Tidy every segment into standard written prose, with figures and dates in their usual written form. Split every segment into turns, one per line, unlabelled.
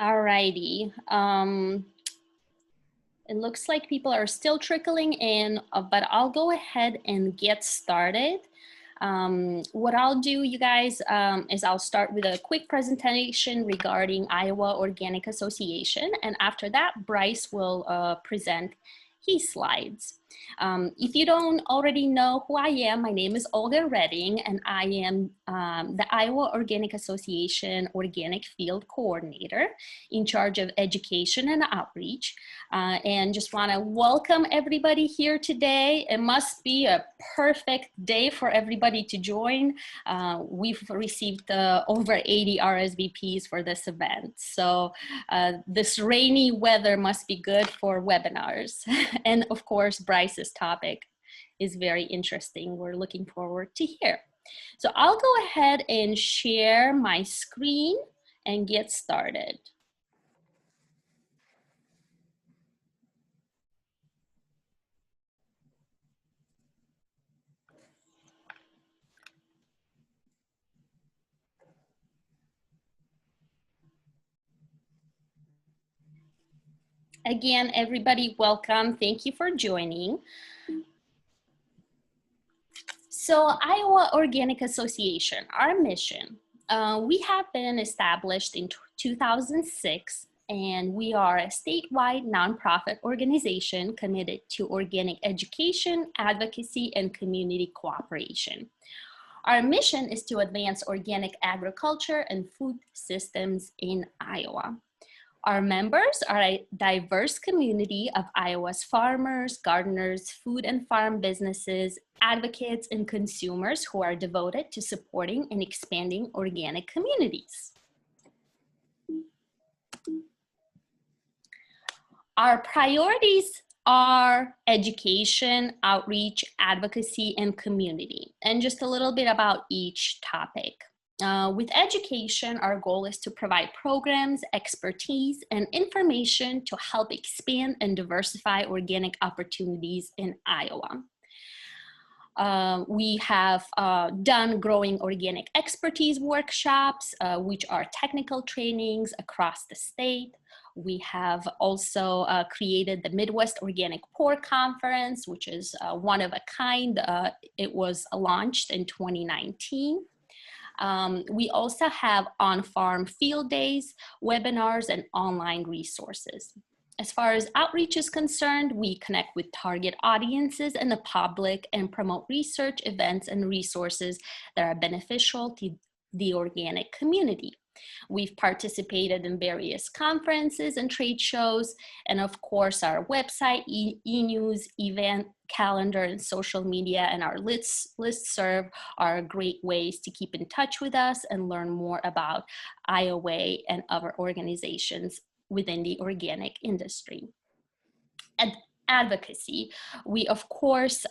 Alrighty. It looks like people are still trickling in, but I'll go ahead and get started. What I'll do, you guys, is I'll start with a quick presentation regarding Iowa Organic Association, and after that, Bryce will present his slides. If you don't already know who I am, my name is Olga Redding, and I am the Iowa Organic Association Organic Field Coordinator in charge of education and outreach. And just want to welcome everybody here today. It must be a perfect day for everybody to join. We've received over 80 RSVPs for this event. So this rainy weather must be good for webinars. And of course, Bryce's topic is very interesting. We're looking forward to hear. So I'll go ahead and share my screen and get started. Again, everybody, welcome. Thank you for joining. So Iowa Organic Association, our mission, we have been established in 2006, and we are a statewide nonprofit organization committed to organic education, advocacy, and community cooperation. Our mission is to advance organic agriculture and food systems in Iowa. Our members are a diverse community of Iowa's farmers, gardeners, food and farm businesses, advocates, and consumers who are devoted to supporting and expanding organic communities. Our priorities are education, outreach, advocacy, and community. And just a little bit about each topic. With education, our goal is to provide programs, expertise, and information to help expand and diversify organic opportunities in Iowa. We have done growing organic expertise workshops, which are technical trainings across the state. We have also created the Midwest Organic Pork Conference, which is one of a kind. It was launched in 2019. We also have on-farm field days, webinars, and online resources. As far as outreach is concerned, we connect with target audiences and the public and promote research, events, and resources that are beneficial to the organic community. We've participated in various conferences and trade shows, and of course our website, e-news, event calendar, and social media, and our listserv are great ways to keep in touch with us and learn more about IOA and other organizations within the organic industry. And advocacy, we of course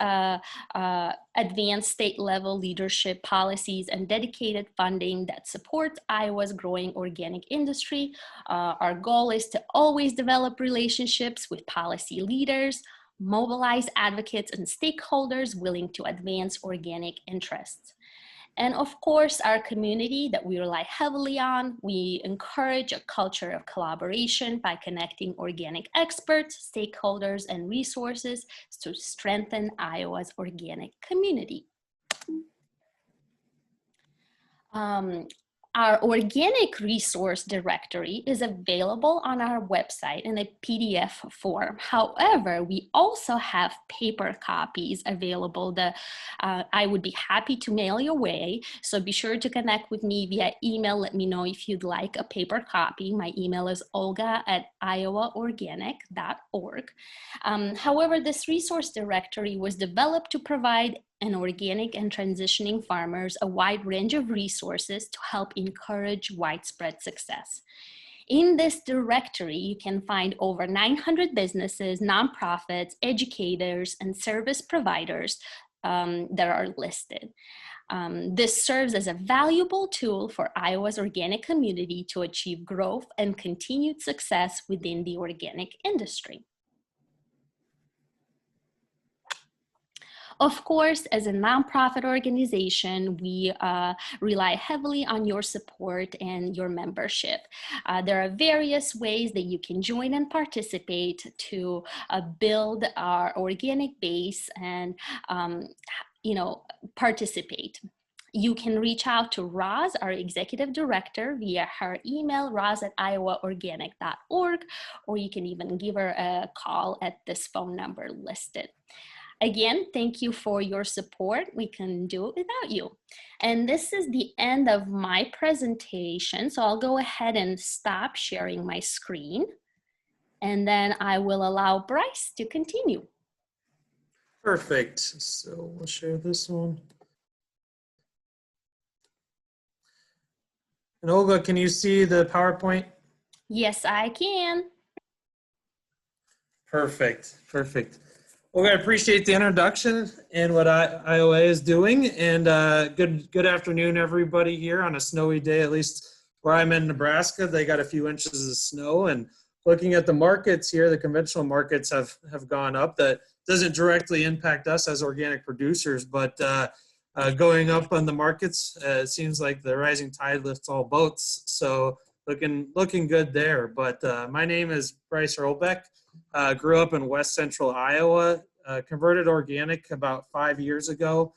advance state level leadership policies and dedicated funding that supports Iowa's growing organic industry. Our goal is to always develop relationships with policy leaders, mobilize advocates and stakeholders willing to advance organic interests. And of course, our community that we rely heavily on, we encourage a culture of collaboration by connecting organic experts, stakeholders, and resources to strengthen Iowa's organic community. Our organic resource directory is available on our website in a PDF form. However, we also have paper copies available that I would be happy to mail your way. So be sure to connect with me via email. Let me know if you'd like a paper copy. My email is olga@iowaorganic.org. However, this resource directory was developed to provide and organic and transitioning farmers a wide range of resources to help encourage widespread success. In this directory, you can find over 900 businesses, nonprofits, educators, and service providers that are listed. This serves as a valuable tool for Iowa's organic community to achieve growth and continued success within the organic industry. Of course, as a nonprofit organization, we rely heavily on your support and your membership. There are various ways that you can join and participate to build our organic base and participate. You can reach out to Roz, our executive director, via her email, roz@iowaorganic.org, or you can even give her a call at this phone number listed. Again, thank you for your support. We couldn't do it without you. And this is the end of my presentation. So I'll go ahead and stop sharing my screen. And then I will allow Bryce to continue.
Perfect. So we'll share this one. And Olga, can you see the PowerPoint?
Yes, I can.
Perfect. Perfect. Well, I appreciate the introduction and what IOA is doing. And good afternoon, everybody here on a snowy day, at least where I'm in Nebraska. They got a few inches of snow. And looking at the markets here, the conventional markets have gone up. That doesn't directly impact us as organic producers, but going up on the markets, it seems like the rising tide lifts all boats. So looking good there. But my name is Bryce Irlbeck. Grew up in west central Iowa, converted organic about 5 years ago.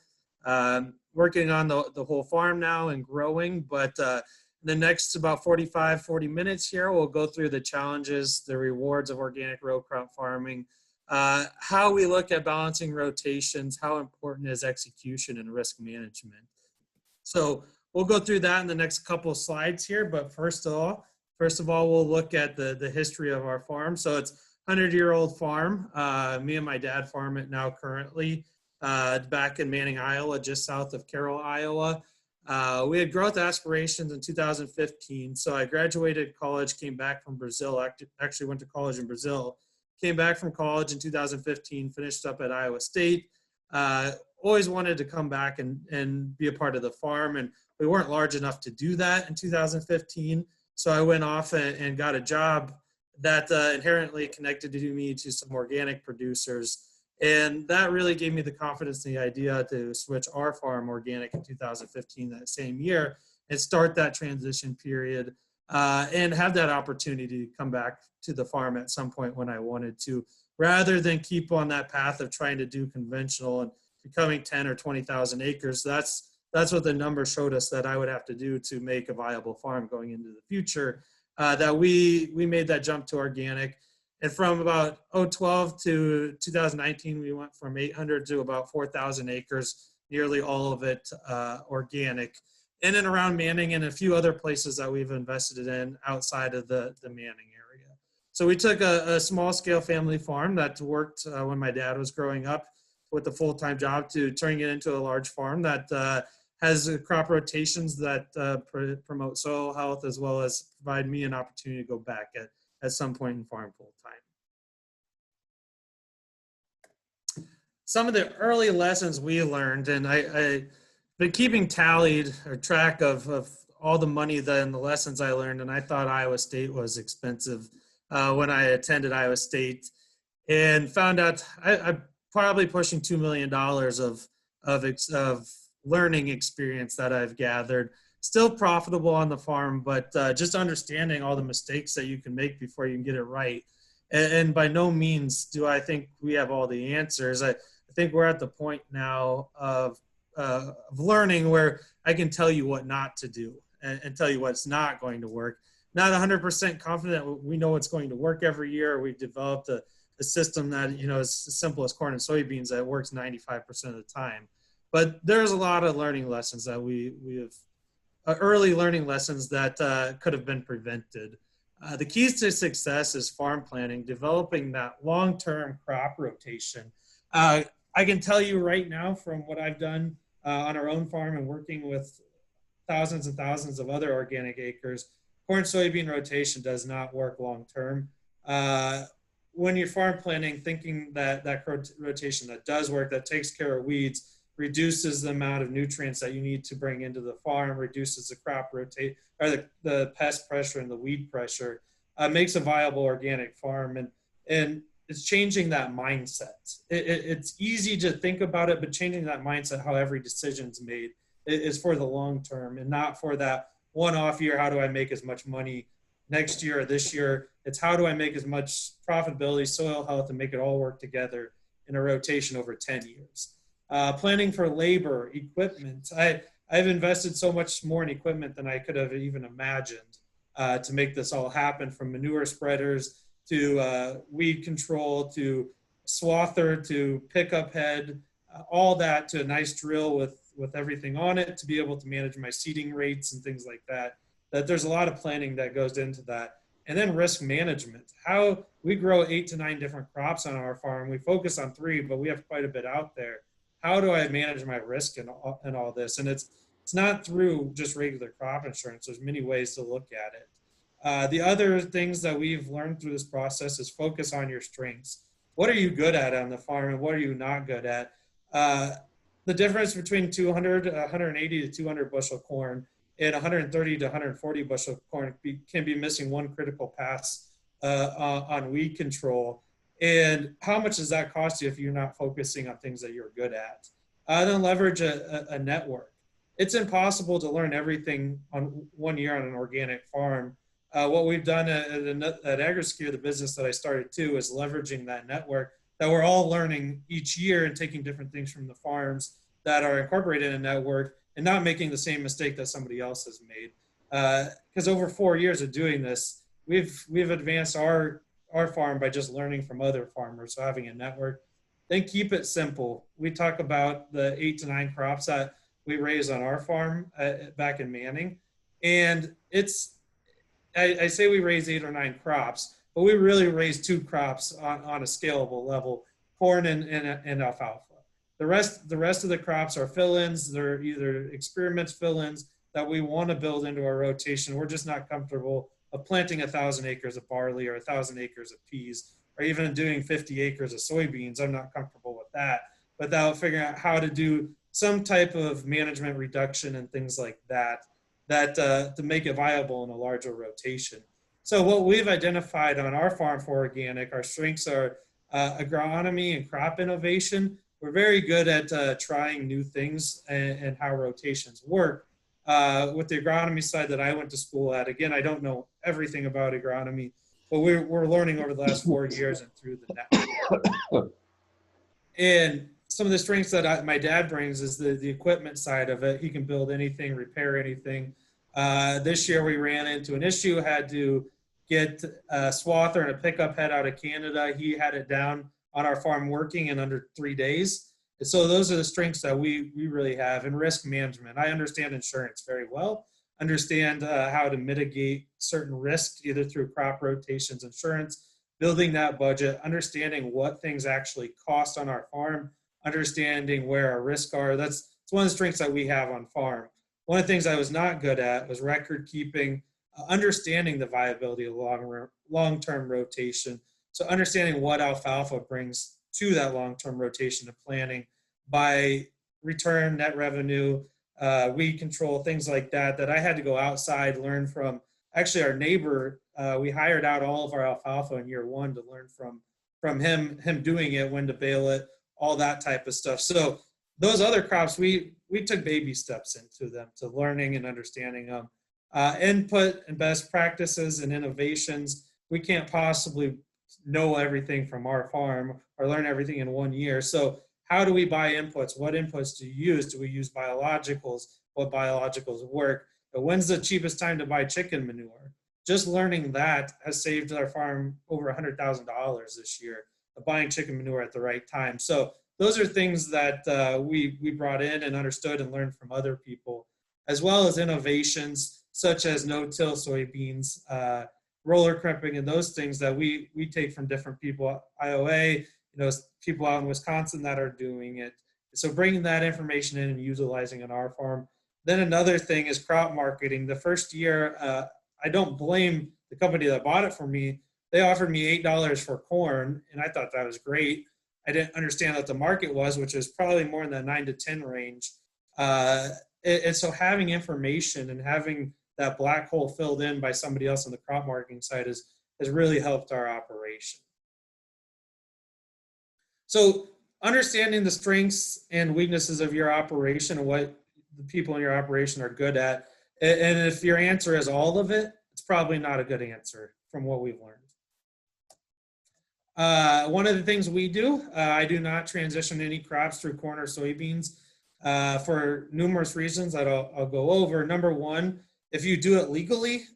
Working on the whole farm now and growing, but the next about 40 minutes here, we'll go through the challenges, the rewards of organic row crop farming, how we look at balancing rotations, how important is execution and risk management. So we'll go through that in the next couple of slides here, but first of all, we'll look at the history of our farm. So it's 100-year-old farm. Me and my dad farm it now currently back in Manning, Iowa, just south of Carroll, Iowa. We had growth aspirations in 2015. So I graduated college, came back from Brazil, actually went to college in Brazil, came back from college in 2015, finished up at Iowa State. Always wanted to come back and be a part of the farm, and we weren't large enough to do that in 2015. So I went off and got a job that inherently connected me to some organic producers. And that really gave me the confidence and the idea to switch our farm organic in 2015, that same year, and start that transition period and have that opportunity to come back to the farm at some point when I wanted to, rather than keep on that path of trying to do conventional and becoming 10 or 20,000 acres. That's what the numbers showed us that I would have to do to make a viable farm going into the future. That we made that jump to organic. And from about 2012 to 2019, we went from 800 to about 4,000 acres, nearly all of it organic, in and around Manning and a few other places that we've invested in outside of the Manning area. So we took a small scale family farm that worked when my dad was growing up with a full-time job to turning it into a large farm that has crop rotations that promote soil health, as well as provide me an opportunity to go back at some point in farm full-time. Some of the early lessons we learned, and I've been keeping tallied or track of all the money and the lessons I learned, and I thought Iowa State was expensive when I attended Iowa State, and found out I'm probably pushing $2 million of learning experience that I've gathered. Still profitable on the farm, but just understanding all the mistakes that you can make before you can get it right. And by no means do I think we have all the answers. I think we're at the point now of learning where I can tell you what not to do and tell you what's not going to work. Not 100% confident we know what's going to work every year. We've developed a system that is as simple as corn and soybeans that works 95% of the time. But there's a lot of learning lessons that we have, early learning lessons that could have been prevented. The keys to success is farm planning, developing that long-term crop rotation. I can tell you right now from what I've done on our own farm and working with thousands and thousands of other organic acres, corn-soybean rotation does not work long-term. When you're farm planning, thinking that rotation that does work, that takes care of weeds, reduces the amount of nutrients that you need to bring into the farm, reduces the crop rotate or the pest pressure and the weed pressure, makes a viable organic farm. And it's changing that mindset. It's easy to think about it, but changing that mindset, how every decision's made, is for the long term and not for that one-off year. How do I make as much money next year or this year? It's how do I make as much profitability, soil health, and make it all work together in a rotation over 10 years. Planning for labor, equipment. I've invested so much more in equipment than I could have even imagined to make this all happen, from manure spreaders to weed control to swather to pickup head, all that to a nice drill with everything on it to be able to manage my seeding rates and things like that. That there's a lot of planning that goes into that. And then risk management. How we grow 8 to 9 different crops on our farm. We focus on 3, but we have quite a bit out there. How do I manage my risk and all this? And it's not through just regular crop insurance. There's many ways to look at it. The other things that we've learned through this process is focus on your strengths. What are you good at on the farm and what are you not good at? The difference between 180 to 200 bushel corn and 130 to 140 bushel corn can be missing one critical pass on weed control. And how much does that cost you if you're not focusing on things that you're good at? Then leverage a network. It's impossible to learn everything on 1 year on an organic farm. What we've done at AgriSecure, the business that I started too, is leveraging that network that we're all learning each year and taking different things from the farms that are incorporated in a network and not making the same mistake that somebody else has made. Because over 4 years of doing this, we've advanced our farm by just learning from other farmers, so having a network. Then keep it simple. We talk about the 8 to 9 crops that we raise on our farm back in Manning. And I say we raise 8 or 9 crops, but we really raise 2 crops on a scalable level, corn and alfalfa. The rest of the crops are fill-ins. They're either experiments, fill-ins that we want to build into our rotation. We're just not comfortable of planting 1,000 acres of barley or 1,000 acres of peas, or even doing 50 acres of soybeans. I'm not comfortable with that without figuring out how to do some type of management reduction and things like that to make it viable in a larger rotation. So what we've identified on our farm for organic, our strengths are agronomy and crop innovation. We're very good at trying new things and how rotations work. With the agronomy side that I went to school at, again, I don't know everything about agronomy, but we're learning over the last 4 years and through the network. And some of the strengths that my dad brings is the equipment side of it. He can build anything, repair anything. This year we ran into an issue, had to get a swather and a pickup head out of Canada. He had it down on our farm working in under 3 days. And so those are the strengths that we really have. And risk management. I understand insurance very well, understand how to mitigate certain risks, either through crop rotations, insurance, building that budget, understanding what things actually cost on our farm, understanding where our risks are. That's one of the strengths that we have on farm. One of the things I was not good at was record keeping, understanding the viability of long-term rotation. So understanding what alfalfa brings to that long-term rotation of planning by return, net revenue, weed control, things like that I had to go outside, learn from. Actually, our neighbor, we hired out all of our alfalfa in year 1 to learn from him doing it, when to bale it, all that type of stuff. So those other crops, we took baby steps into them, to learning and understanding them. Input and best practices and innovations. We can't possibly know everything from our farm or learn everything in 1 year. So how do we buy inputs? What inputs do you use? Do we use biologicals? What biologicals work? But when's the cheapest time to buy chicken manure? Just learning that has saved our farm over $100,000 this year of buying chicken manure at the right time. So those are things that we brought in and understood and learned from other people, as well as innovations such as no-till soybeans, roller crimping, and those things that we take from different people. IOA, people out in Wisconsin that are doing it. So bringing that information in and utilizing on our farm. Then another thing is crop marketing. The first year, I don't blame the company that bought it for me. They offered me $8 for corn, and I thought that was great. I didn't understand what the market was, which is probably more in the 9 to 10 range. And so having information and having that black hole filled in by somebody else on the crop marketing side has really helped our operation. So understanding the strengths and weaknesses of your operation and what the people in your operation are good at. And if your answer is all of it, it's probably not a good answer from what we've learned. One of the things we do, I do not transition any crops through corn or soybeans for numerous reasons that I'll go over. Number one, if you do it legally,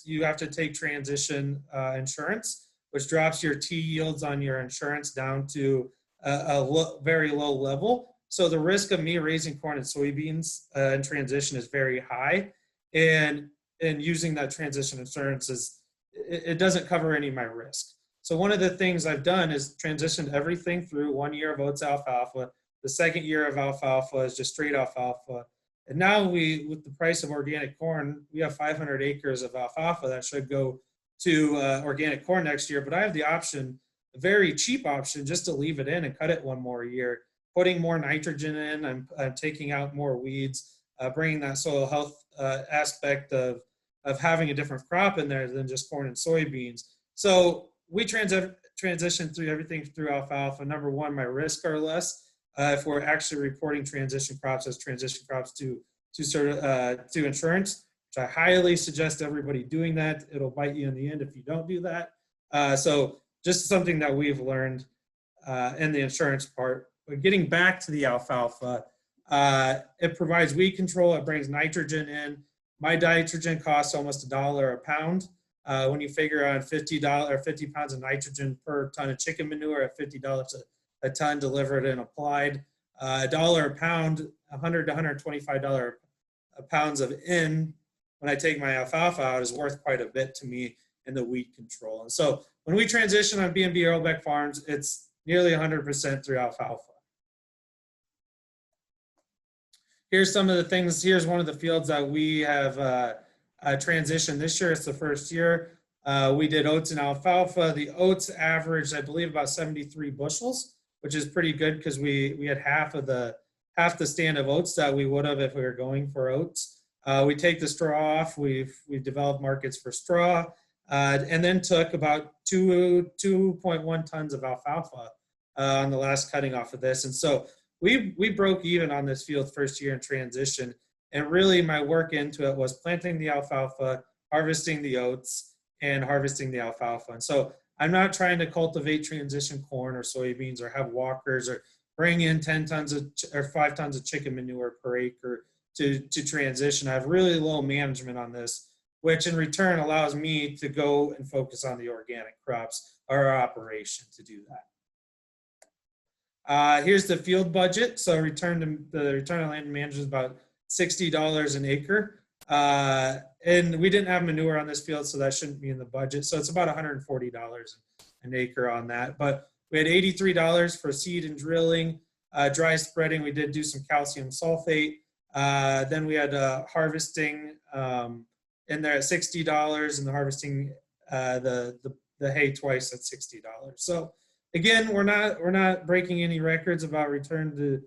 you have to take transition insurance, which drops your T yields on your insurance down to very low level. So the risk of me raising corn and soybeans in transition is very high. And using that transition insurance it doesn't cover any of my risk. So one of the things I've done is transitioned everything through 1 year of oats alfalfa. The second year of alfalfa is just straight alfalfa. And now with the price of organic corn, we have 500 acres of alfalfa that should go to organic corn next year. But I have the option, a very cheap option, just to leave it in and cut it one more year, putting more nitrogen in. I'm taking out more weeds, bringing that soil health aspect of having a different crop in there than just corn and soybeans. So we transition through everything through alfalfa. Number one, my risks are less if we're actually reporting transition crops as transition crops to insurance, which I highly suggest everybody doing that. It'll bite you in the end if you don't do that. So just something that we've learned in the insurance part. But getting back to the alfalfa, it provides weed control. It brings nitrogen in. My nitrogen costs almost $1 a pound. When you figure on 50 pounds of nitrogen per ton of chicken manure at $50 a ton delivered and applied, $1 a pound, $100 to $125 pounds of in when I take my alfalfa out is worth quite a bit to me in the weed control. And so when we transition on B&B Irlbeck Farms, it's nearly 100% through alfalfa. Here's some of the things. Here's one of the fields that we have transitioned this year. It's the first year. We did oats and alfalfa. The oats averaged, I believe, about 73 bushels, which is pretty good because we had half the stand of oats that we would have if we were going for oats. We take the straw off. We've developed markets for straw, and then took about 2.1 tons of alfalfa on the last cutting off of this. And so we broke even on this field first year in transition. And really my work into it was planting the alfalfa, harvesting the oats, and harvesting the alfalfa. And so I'm not trying to cultivate transition corn or soybeans or have walkers or bring in 10 tons or 5 tons of chicken manure per acre to transition. I have really low management on this, which in return allows me to go and focus on the organic crops, our operation to do that. Here's the field budget. So the return on land management is about $60 an acre. And we didn't have manure on this field, so that shouldn't be in the budget. So it's about $140 an acre on that. But we had $83 for seed and drilling, dry spreading. We did do some calcium sulfate. Then we had harvesting in there at $60, and the harvesting the hay twice at $60. So again, we're not breaking any records about return to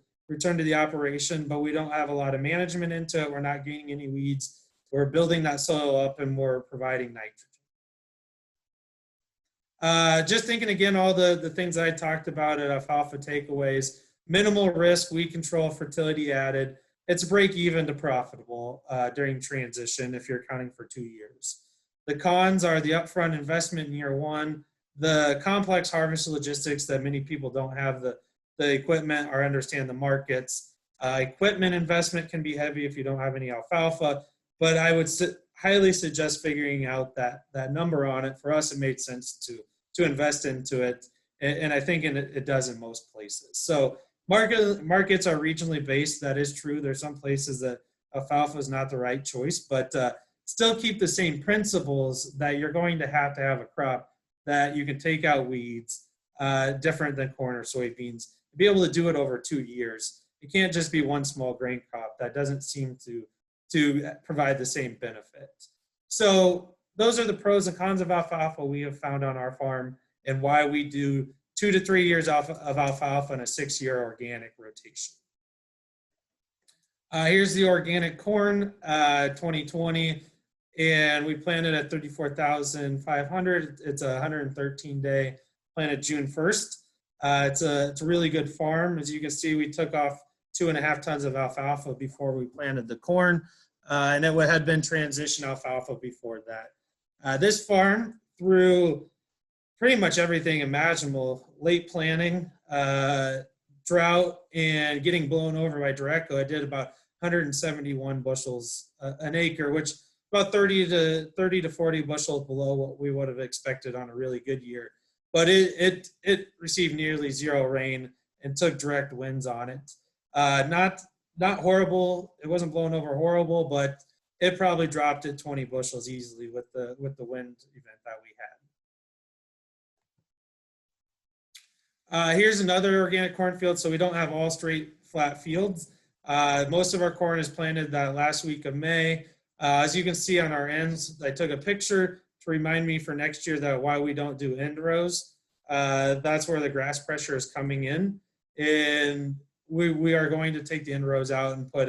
the operation, but we don't have a lot of management into it. We're not gaining any weeds. We're building that soil up, and we're providing nitrogen. Just thinking again, all the things I talked about at alfalfa takeaways: minimal risk, weed control, fertility added. It's break even to profitable during transition if you're accounting for 2 years. The cons are the upfront investment in year one, the complex harvest logistics that many people don't have the equipment or understand the markets. Equipment investment can be heavy if you don't have any alfalfa, but I would highly suggest figuring out that number on it. For us, it made sense to invest into it, and I think it does in most places. So markets are regionally based. That is true. There's some places that alfalfa is not the right choice, but still keep the same principles that you're going to have a crop that you can take out weeds, different than corn or soybeans, be able to do it over 2 years. It can't just be one small grain crop. That doesn't seem to provide the same benefit. So those are the pros and cons of alfalfa we have found on our farm, and why we do 2 to 3 years of alfalfa and a 6-year organic rotation. Here's the organic corn, 2020, and we planted at 34,500. It's a 113-day, planted June 1st. It's a really good farm. As you can see, we took off 2.5 tons of alfalfa before we planted the corn, and it had been transition alfalfa before that. This farm, through pretty much everything imaginable, late planting, drought, and getting blown over by Direcco, I did about 171 bushels an acre, which about 30 to 40 bushels below what we would have expected on a really good year. But it received nearly zero rain and took direct winds on it. Not horrible. It wasn't blown over horrible, but it probably dropped it 20 bushels easily with the wind event that we had. Here's another organic cornfield. So we don't have all straight flat fields. Most of our corn is planted that last week of May. As you can see on our ends, I took a picture to remind me for next year that why we don't do end rows. That's where the grass pressure is coming in. And we are going to take the end rows out and put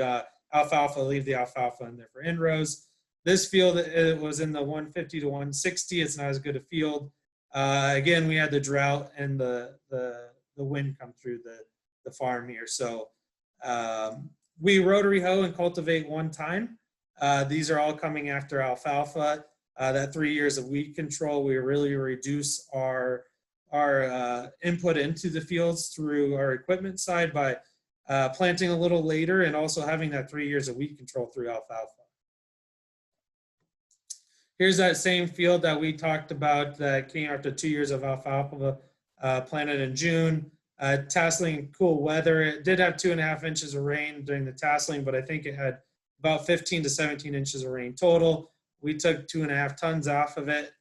alfalfa, leave the alfalfa in there for end rows. This field, it was in the 150 to 160. It's not as good a field. Again, we had the drought and the wind come through the farm here. So we rotary hoe and cultivate one time. These are all coming after alfalfa. That 3 years of weed control, we really reduce our input into the fields through our equipment side by planting a little later and also having that 3 years of weed control through alfalfa. Here's that same field that we talked about that came after 2 years of alfalfa planted in June. Tasseling, cool weather. It did have 2.5 inches of rain during the tasseling, but I think it had about 15 to 17 inches of rain total. We took 2.5 tons off of it,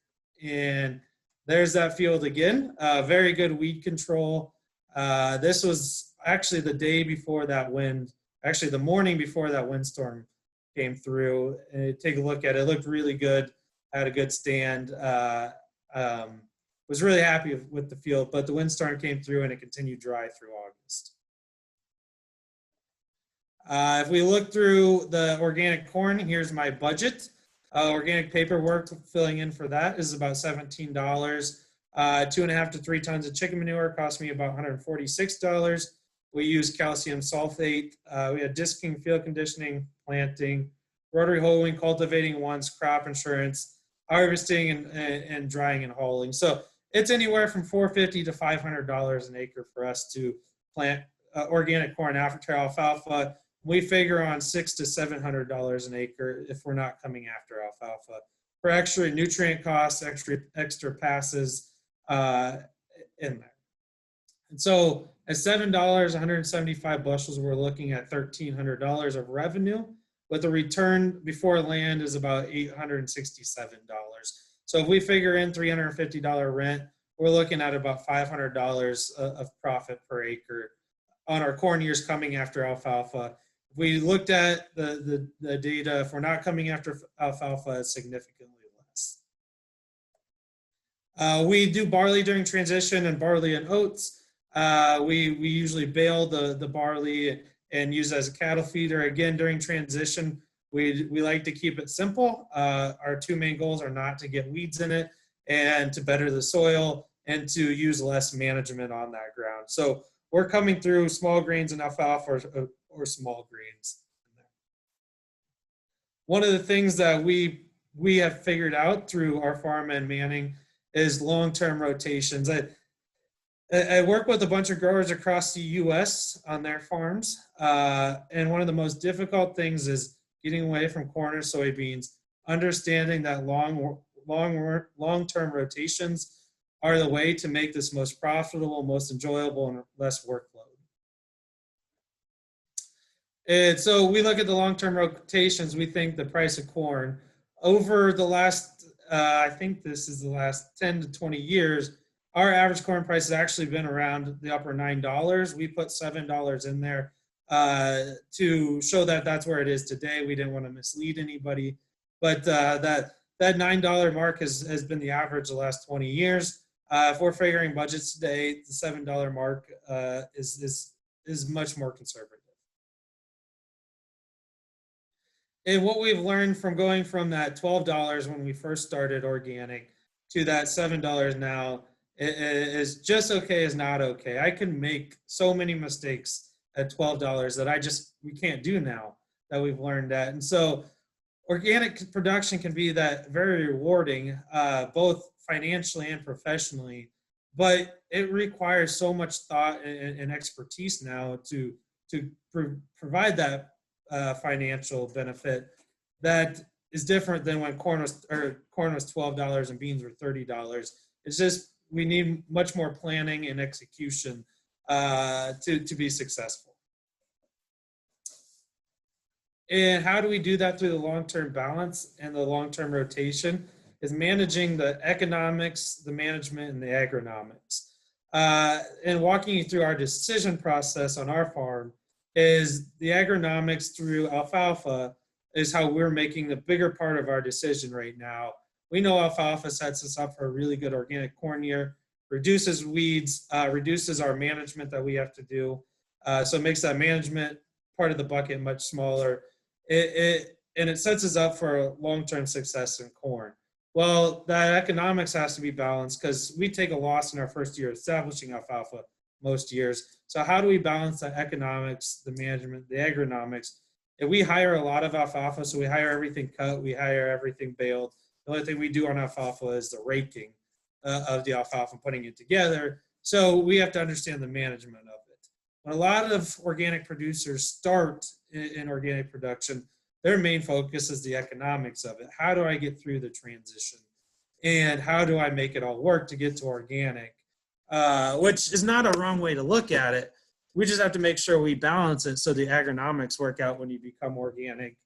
and there's that field again. Very good weed control. This was actually the day before that wind, actually the morning before that windstorm came through. And take a look at it. It looked really good. Had a good stand. Was really happy with the field, but the windstorm came through and it continued dry through August. If we look through the organic corn, here's my budget. Organic paperwork filling in for that is about $17. 2.5 to 3 tons of chicken manure cost me about $146. We use calcium sulfate. We had disking, field conditioning, planting, rotary hoeing, cultivating once, crop insurance, harvesting, and drying and hauling. So it's anywhere from $450 to $500 an acre for us to plant organic corn after alfalfa. We figure on $600 to $700 an acre if we're not coming after alfalfa for extra nutrient costs, extra passes in there. And so at $7, 175 bushels, we're looking at $1,300 of revenue, but the return before land is about $867. So if we figure in $350 rent, we're looking at about $500 of profit per acre on our corn years coming after alfalfa. If we looked at the data, if we're not coming after alfalfa, it's significantly less. We do barley during transition and barley and oats. We usually bale the barley and use it as a cattle feeder. Again, during transition, we like to keep it simple. Our two main goals are not to get weeds in it and to better the soil and to use less management on that ground. So we're coming through small grains and alfalfa or small grains. One of the things that we have figured out through our farm and manning is long-term rotations. I work with a bunch of growers across the US on their farms. And one of the most difficult things is getting away from corn or soybeans, understanding that long-term rotations are the way to make this most profitable, most enjoyable, and less workload. And so we look at the long-term rotations, we think the price of corn over the last, I think this is the last 10 to 20 years, our average corn price has actually been around the upper $9. We put $7 in there to show that that's where it is today. We didn't want to mislead anybody, but that $9 mark has been the average the last 20 years. If we're figuring budgets today, the $7 mark is much more conservative. And what we've learned from going from that $12 when we first started organic to that $7 now is just okay is not okay. I can make so many mistakes at $12 that we can't do now that we've learned that. And so organic production can be that very rewarding, both financially and professionally, but it requires so much thought and expertise now to provide that financial benefit that is different than when corn was $12 and beans were $30. It's just we need much more planning and execution to be successful. And how do we do that through the long-term balance and the long-term rotation? Is managing the economics, the management, and the agronomics. And walking you through our decision process on our farm is the agronomics through alfalfa is how we're making the bigger part of our decision right now. We know alfalfa sets us up for a really good organic corn year, reduces weeds, reduces our management that we have to do. So it makes that management part of the bucket much smaller. And it sets us up for long-term success in corn. Well, that economics has to be balanced because we take a loss in our first year establishing alfalfa most years. So how do we balance the economics, the management, the agronomics? If we hire a lot of alfalfa, so we hire everything cut, we hire everything baled. The only thing we do on alfalfa is the raking of the alfalfa and putting it together. So we have to understand the management of it. When a lot of organic producers start in organic production, their main focus is the economics of it. How do I get through the transition? And how do I make it all work to get to organic? Which is not a wrong way to look at it. We just have to make sure we balance it so the agronomics work out when you become organic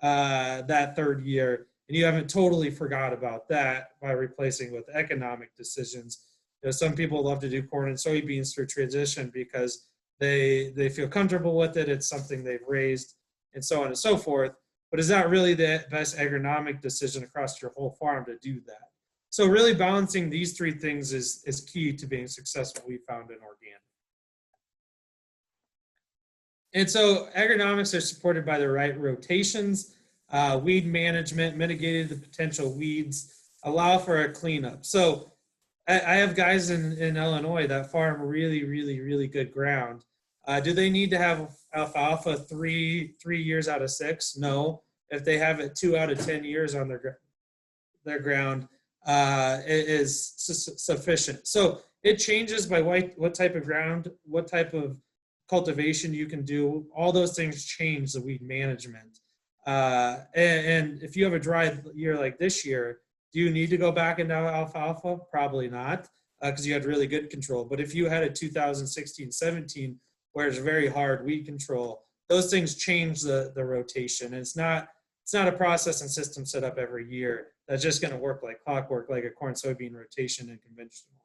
that third year. And you haven't totally forgot about that by replacing with economic decisions. You know, some people love to do corn and soybeans through transition because they feel comfortable with it. It's something they've raised and so on and so forth. But is that really the best agronomic decision across your whole farm to do that? So really balancing these three things is key to being successful, we found in organic. And so agronomics are supported by the right rotations, weed management, mitigated the potential weeds, allow for a cleanup. So I have guys in Illinois that farm really, really, really good ground. Do they need to have alfalfa three years out of 6? No. If they have it 2 out of 10 years on their ground, it is sufficient. So it changes by what type of ground, what type of cultivation you can do. All those things change the weed management. And if you have a dry year like this year, do you need to go back into alfalfa? Probably not, because you had really good control. But if you had a 2016-17 where it's very hard weed control, those things change the rotation. And it's not a process and system set up every year that's just going to work like clockwork, like a corn soybean rotation in conventional.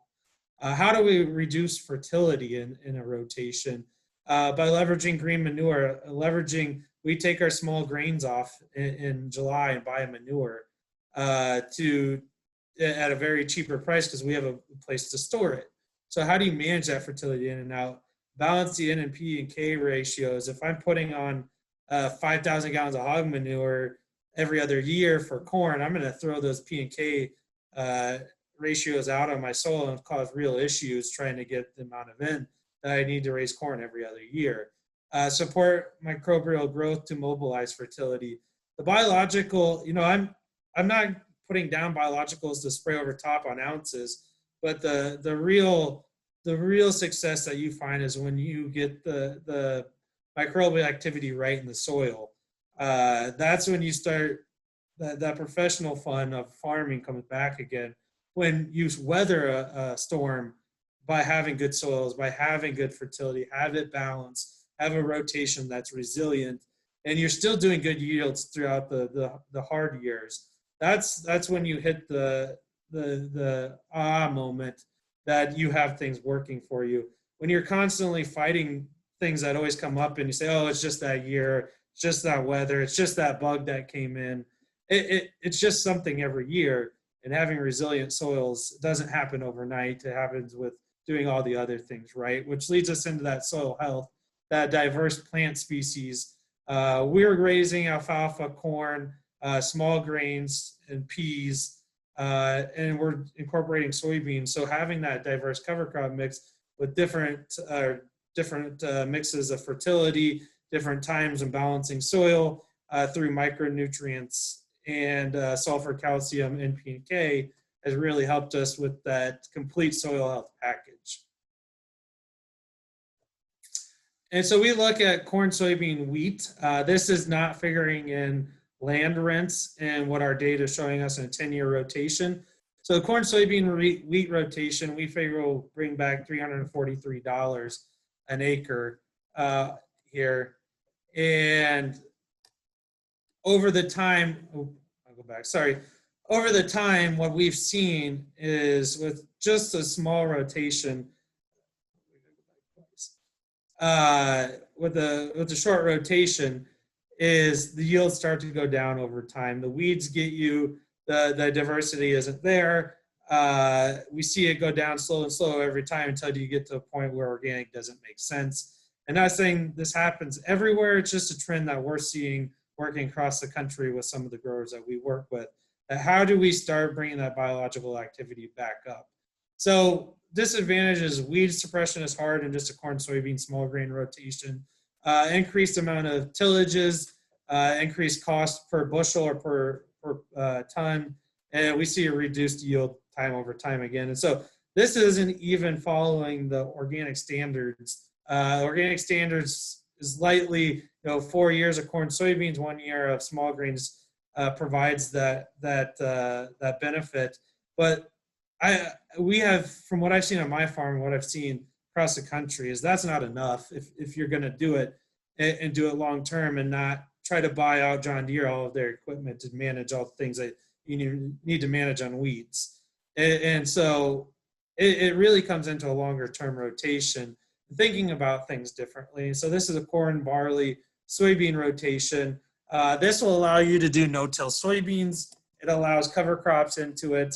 How do we reduce fertility in a rotation? By leveraging green manure, we take our small grains off in July and buy a manure at a very cheaper price because we have a place to store it. So how do you manage that fertility in and out? Balance the N and P and K ratios. If I'm putting on 5,000 gallons of hog manure every other year for corn, I'm going to throw those P and K ratios out on my soil and cause real issues trying to get the amount of N that I need to raise corn every other year. Support microbial growth to mobilize fertility. The biological, I'm not putting down biologicals to spray over top on ounces, but the real success that you find is when you get the microbial activity right in the soil. That's when you start that professional fun of farming comes back again. When you weather a storm by having good soils, by having good fertility, have it balanced, have a rotation that's resilient, and you're still doing good yields throughout the hard years. That's when you hit the moment that you have things working for you. When you're constantly fighting things that always come up and you say, oh, it's just that year, it's just that weather, it's just that bug that came in. It's just something every year, and having resilient soils doesn't happen overnight. It happens with doing all the other things right, which leads us into that soil health, that diverse plant species. We're raising alfalfa, corn, small grains, and peas and we're incorporating soybeans. So having that diverse cover crop mix with different mixes of fertility, different times and balancing soil through micronutrients and sulfur, calcium, NP, and K has really helped us with that complete soil health package. And so we look at corn, soybean, wheat. This is not figuring in land rents and what our data is showing us in a 10-year rotation. So the corn, soybean, wheat rotation, we figure will bring back $343 an acre here. And over the time, I'll go back, sorry. Over the time, what we've seen is with just a small rotation, with the short rotation, is the yields start to go down over time. The weeds get you, the diversity isn't there. We see it go down slow and slow every time until you get to a point where organic doesn't make sense. And not saying this happens everywhere, it's just a trend that we're seeing working across the country with some of the growers that we work with. How do we start bringing that biological activity back up? So disadvantage is weed suppression is hard in just a corn, soybean, small grain rotation. Increased amount of tillages, increased cost per bushel or per ton, and we see a reduced yield time over time again. And so this isn't even following the organic standards. Organic standards is lightly, 4 years of corn, soybeans, 1 year of small grains provides that benefit. But we have, from what I've seen on my farm and what I've seen across the country, is that's not enough if you're going to do it and do it long term and not try to buy out John Deere all of their equipment to manage all the things that you need to manage on weeds. And so it really comes into a longer term rotation, thinking about things differently. So this is a corn, barley, soybean rotation. This will allow you to do no-till soybeans. It allows cover crops into it,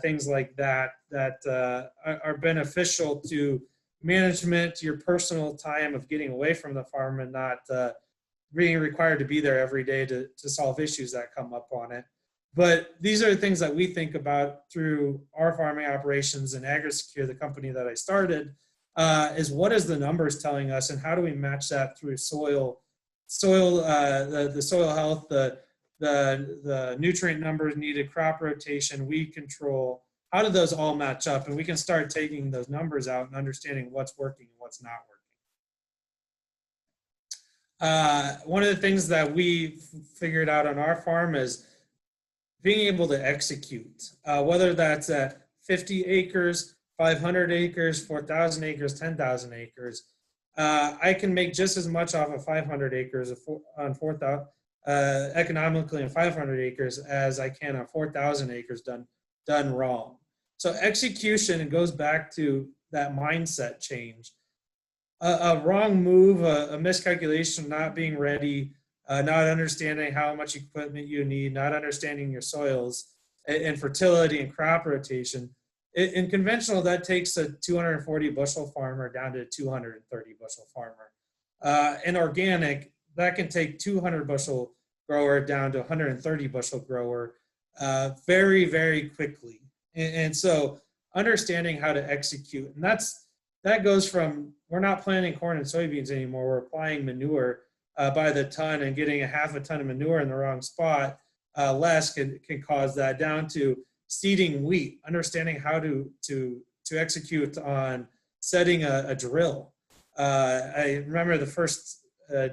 things like that are beneficial to management, your personal time of getting away from the farm and not being required to be there every day to solve issues that come up on it. But these are the things that we think about through our farming operations and AgriSecure, the company that I started, is what is the numbers telling us and how do we match that through the soil health, the nutrient numbers needed, crop rotation, weed control. How do those all match up? And we can start taking those numbers out and understanding what's working and what's not working. One of the things that we figured out on our farm is being able to execute, whether that's at 50 acres, 500 acres, 4,000 acres, 10,000 acres. I can make just as much off of 500 acres on 4,000 economically on 500 acres as I can on 4,000 acres done wrong. So execution, it goes back to that mindset change. A wrong move, a miscalculation, not being ready, not understanding how much equipment you need, not understanding your soils and fertility and crop rotation. In conventional, that takes a 240 bushel farmer down to a 230 bushel farmer. In organic, that can take 200 bushel grower down to 130 bushel grower very, very quickly. And so understanding how to execute, and that goes from, we're not planting corn and soybeans anymore, we're applying manure by the ton and getting a half a ton of manure in the wrong spot less can cause that, down to seeding wheat, understanding how to execute on setting a drill. I remember the first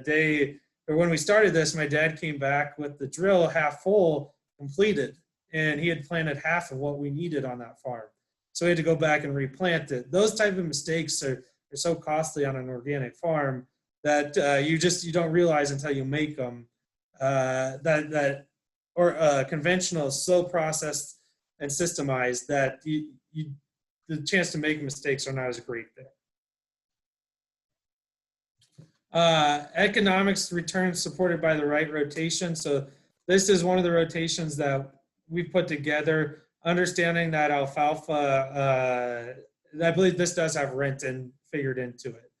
day, or when we started this, my dad came back with the drill half full completed, and he had planted half of what we needed on that farm. So we had to go back and replant it. Those type of mistakes are so costly on an organic farm that you don't realize until you make them. Conventional is so processed and systemized that the chance to make mistakes are not as great there. Economics returns supported by the right rotation. So this is one of the rotations that we put together, understanding that alfalfa, I believe this does have rent figured into it.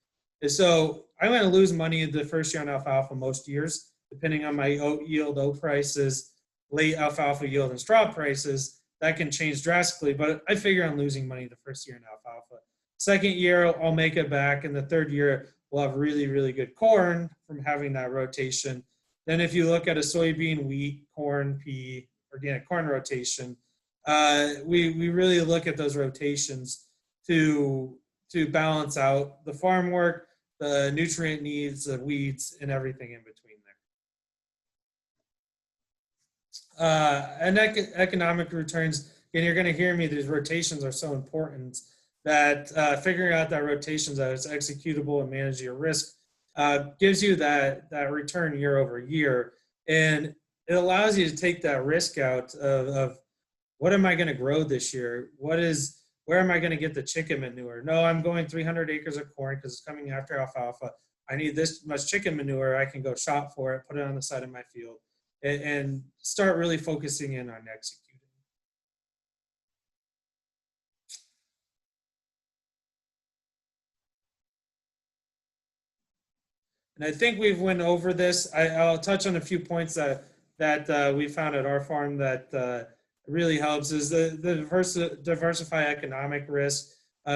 And so I'm going to lose money the first year on alfalfa most years, depending on my oat yield, oat prices, late alfalfa yield, and straw prices. that can change drastically, but I figure I'm losing money the first year in alfalfa. Second year, I'll make it back. And the third year, we'll have really, really good corn from having that rotation. Then if you look at a soybean, wheat, corn, pea, organic corn rotation, we really look at those rotations to balance out the farm work, the nutrient needs, the weeds, and everything in between there. And economic returns, and you're going to hear me, these rotations are so important that figuring out that rotations that is executable and manage your risk gives you that return year over year. And it allows you to take that risk out of what am I going to grow this year? Where am I going to get the chicken manure? No, I'm going 300 acres of corn because it's coming after alfalfa. I need this much chicken manure. I can go shop for it, put it on the side of my field, and start really focusing in on executing. And I think we've went over this. I'll touch on a few points that we found at our farm that really helps is the diversify economic risk.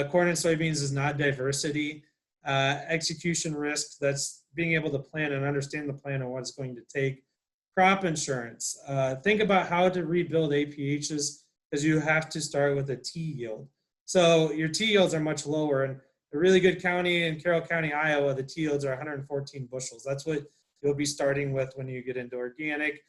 Corn and soybeans is not diversity. Execution risk, that's being able to plan and understand the plan and what it's going to take. Crop insurance. Think about how to rebuild APHs because you have to start with a T yield. So your T yields are much lower. And a really good county in Carroll County, Iowa, the T yields are 114 bushels. That's what you'll be starting with when you get into organic.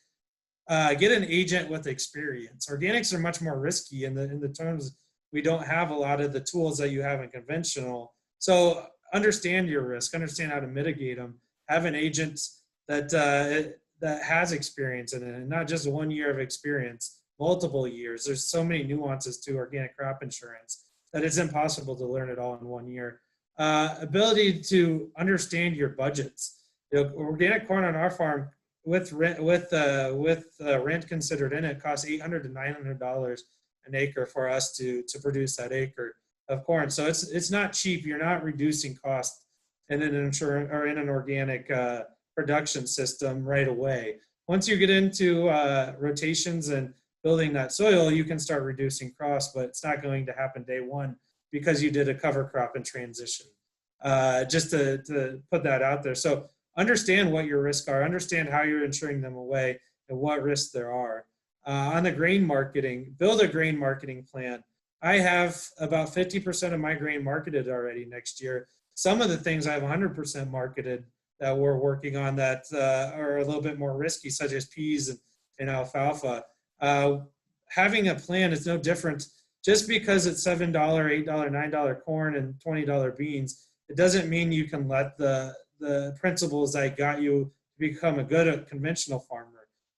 Get an agent with experience. Organics are much more risky in the terms we don't have a lot of the tools that you have in conventional. So understand your risk, understand how to mitigate them. Have an agent that has experience in it, and not just 1 year of experience, multiple years. There's so many nuances to organic crop insurance that it's impossible to learn it all in 1 year. Ability to understand your budgets. Organic corn on our farm with rent considered in it costs $800 to $900 an acre for us to produce that acre of corn. So it's not cheap. You're not reducing cost in an insurance or in an organic production system right away. Once you get into rotations and building that soil, you can start reducing costs, but it's not going to happen day one because you did a cover crop in transition. Just to put that out there. So understand what your risks are, understand how you're insuring them away and what risks there are. On the grain marketing, build a grain marketing plan. I have about 50% of my grain marketed already next year. Some of the things I have 100% marketed that we're working on that are a little bit more risky, such as peas and alfalfa. Having a plan is no different. Just because it's $7, $8, $9 corn and $20 beans, it doesn't mean you can let the principles that got you become a good conventional farmer.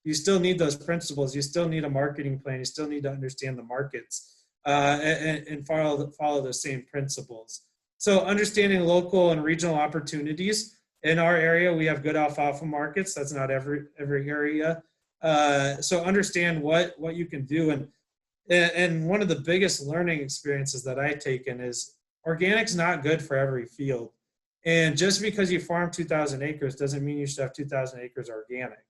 You still need those principles. You still need a marketing plan. You still need to understand the markets and follow the same principles. So understanding local and regional opportunities. In our area, we have good alfalfa markets. That's not every area. So understand what you can do. And one of the biggest learning experiences that I've taken is organic's not good for every field. And just because you farm 2,000 acres doesn't mean you should have 2,000 acres organic.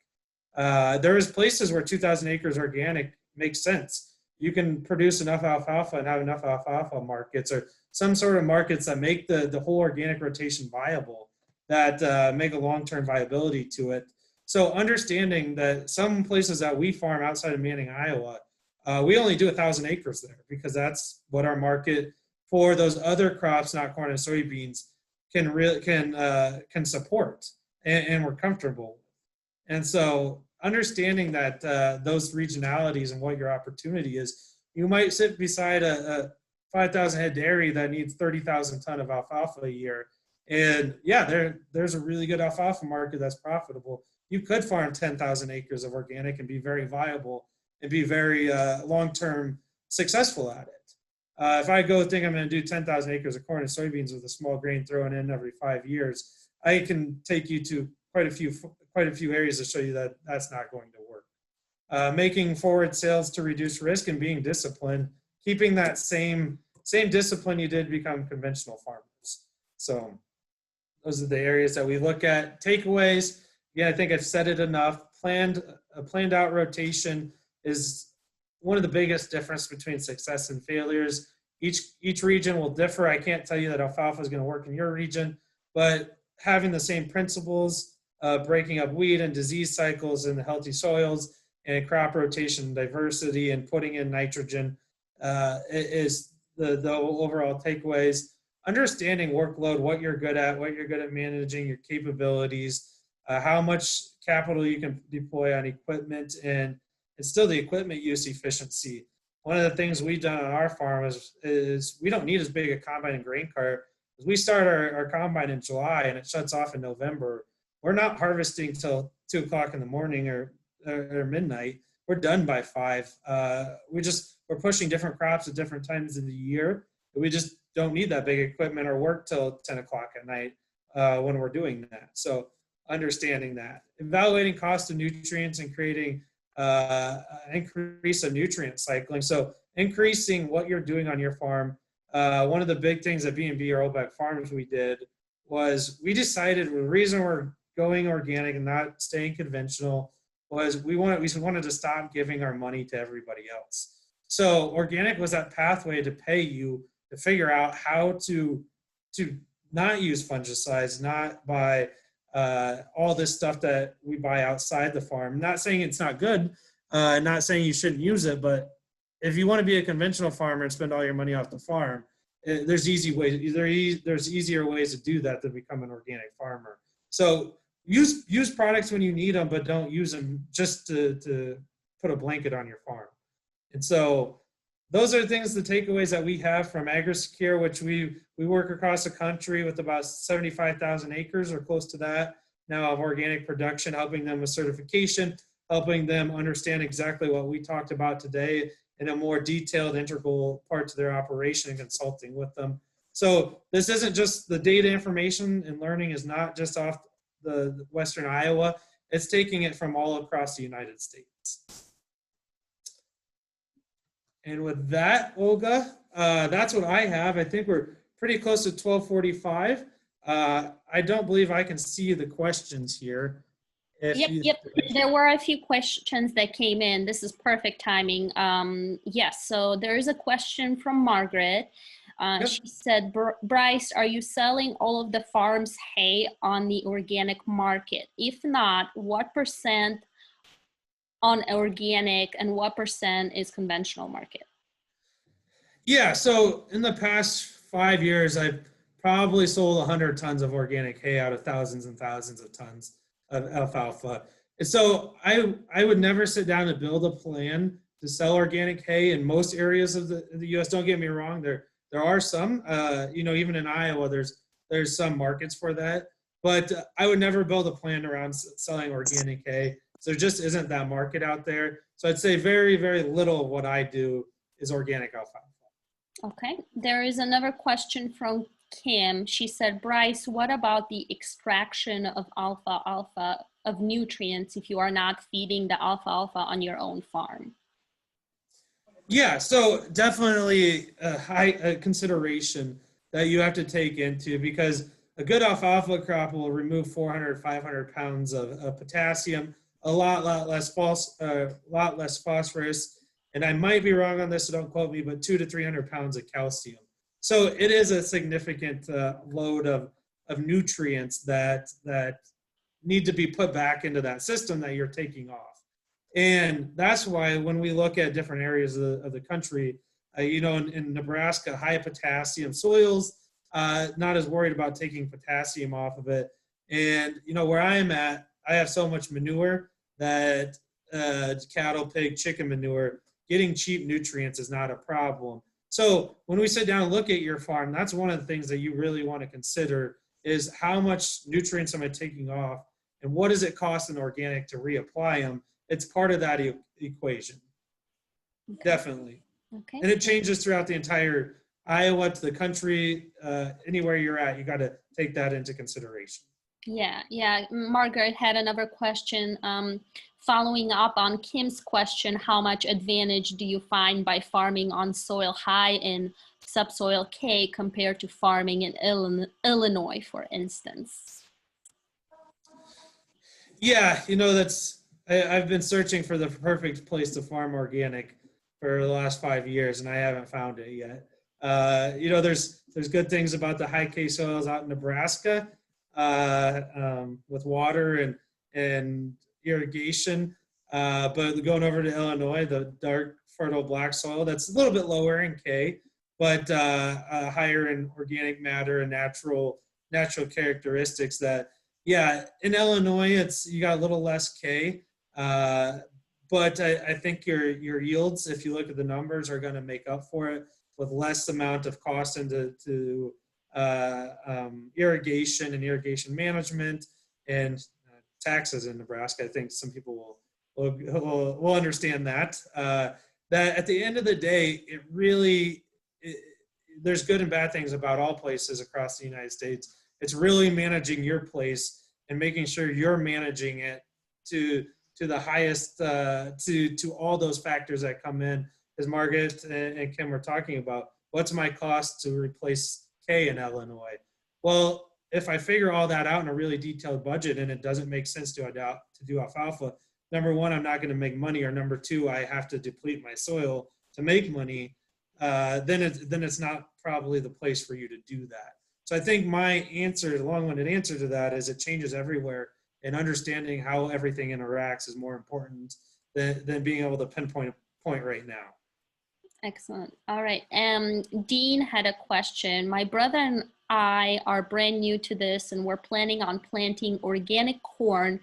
There is places where 2,000 acres organic makes sense. You can produce enough alfalfa and have enough alfalfa markets or some sort of markets that make the whole organic rotation viable, that make a long-term viability to it. So understanding that some places that we farm outside of Manning, Iowa, we only do 1,000 acres there because that's what our market for those other crops, not corn and soybeans, can support, and we're comfortable. And so understanding that those regionalities and what your opportunity is, you might sit beside a 5,000 head dairy that needs 30,000 ton of alfalfa a year. And yeah, there's a really good alfalfa market that's profitable. You could farm 10,000 acres of organic and be very viable and be very long-term successful at it. If I go think I'm going to do 10,000 acres of corn and soybeans with a small grain thrown in every 5 years, I can take you to quite a few areas to show you that that's not going to work. Making forward sales to reduce risk and being disciplined, keeping that same discipline you did become conventional farmers. So those are the areas that we look at. Takeaways, yeah, I think I've said it enough. A planned out rotation is one of the biggest difference between success and failures. Each region will differ. I can't tell you that alfalfa is going to work in your region, but having the same principles, breaking up weed and disease cycles in the healthy soils, and crop rotation diversity, and putting in nitrogen is the overall takeaways. Understanding workload, what you're good at managing, your capabilities, how much capital you can deploy on equipment, and still the equipment use efficiency. One of the things we've done on our farm is we don't need as big a combine and grain cart. We start our combine in July and it shuts off in November. We're not harvesting till 2 o'clock in the morning or midnight. We're done by 5. We're pushing different crops at different times of the year. We just don't need that big equipment or work till 10 o'clock at night when we're doing that. So understanding that, evaluating cost of nutrients and creating an increase of nutrient cycling. So increasing what you're doing on your farm. One of the big things at B&B Irlbeck Farms we did was we decided the reason we're going organic and not staying conventional was we wanted to stop giving our money to everybody else. So organic was that pathway to pay you to figure out how to not use fungicides, not buy all this stuff that we buy outside the farm. Not saying it's not good, not saying you shouldn't use it, but if you want to be a conventional farmer and spend all your money off the farm, there's easier ways to do that than become an organic farmer. So use products when you need them, but don't use them just to put a blanket on your farm. And so those are things, the takeaways that we have from AgriSecure, which we work across the country with about 75,000 acres or close to that now of organic production, helping them with certification, helping them understand exactly what we talked about today in a more detailed, integral part to their operation and consulting with them. So this isn't just the data information and learning is not just off the Western Iowa, it's taking it from all across the United States. And with that, Olga, that's what I have. I think we're pretty close to 12:45. I don't believe I can see the questions here.
Yep. There were a few questions that came in. This is perfect timing. Yes, so there is a question from Margaret. Yep. She said, Bryce, are you selling all of the farm's hay on the organic market? If not, what % on organic and what % is conventional market?
Yeah, so in the past 5 years, I've probably sold 100 tons of organic hay out of thousands and thousands of tons of alfalfa. And so I would never sit down and build a plan to sell organic hay in most areas of the U.S. Don't get me wrong, there are some, even in Iowa, there's some markets for that. But I would never build a plan around selling organic hay. So there just isn't that market out there. So I'd say very, very little of what I do is organic alfalfa.
Okay, there is another question from Kim. She said, Bryce, what about the extraction of alfalfa of nutrients if you are not feeding the alfalfa on your own farm?
Yeah, so definitely a high consideration that you have to take into, because a good alfalfa crop will remove 400, 500 pounds of potassium, a lot less phosphorus, and I might be wrong on this, so don't quote me, but 200 to 300 pounds of calcium. So it is a significant load of nutrients that need to be put back into that system that you're taking off. And that's why when we look at different areas of the country, in Nebraska, high potassium soils, not as worried about taking potassium off of it. And, where I am at, I have so much manure that cattle, pig, chicken manure, getting cheap nutrients is not a problem. So when we sit down and look at your farm, that's one of the things that you really want to consider is how much nutrients am I taking off and what does it cost in organic to reapply them? It's part of that equation. Okay. Definitely. Okay. And it changes throughout the entire Iowa to the country. Anywhere you're at, you got to take that into consideration.
Yeah. Margaret had another question. Following up on Kim's question, how much advantage do you find by farming on soil high in subsoil K compared to farming in Illinois, for instance? Yeah,
I've been searching for the perfect place to farm organic. for the last 5 years, and I haven't found it yet. There's good things about the high K soils out in Nebraska with water and irrigation. But going over to Illinois, the dark fertile black soil, that's a little bit lower in K, but higher in organic matter and natural characteristics that, yeah, in Illinois, you got a little less K, but I think your yields, if you look at the numbers, are going to make up for it with less amount of cost into irrigation and irrigation management and taxes in Nebraska. I think some people will understand that. That at the end of the day, there's good and bad things about all places across the United States. It's really managing your place and making sure you're managing it to the highest, to all those factors that come in, as Margaret and Kim were talking about. What's my cost to replace K in Illinois? Well, if I figure all that out in a really detailed budget and it doesn't make sense to do alfalfa, number one, I'm not going to make money, or number two, I have to deplete my soil to make money, then it's not probably the place for you to do that. So I think my answer, the long-winded answer to that, is it changes everywhere, and understanding how everything interacts is more important than being able to pinpoint a point right now.
Excellent. All right. Dean had a question. My brother and I are brand new to this, and we're planning on planting organic corn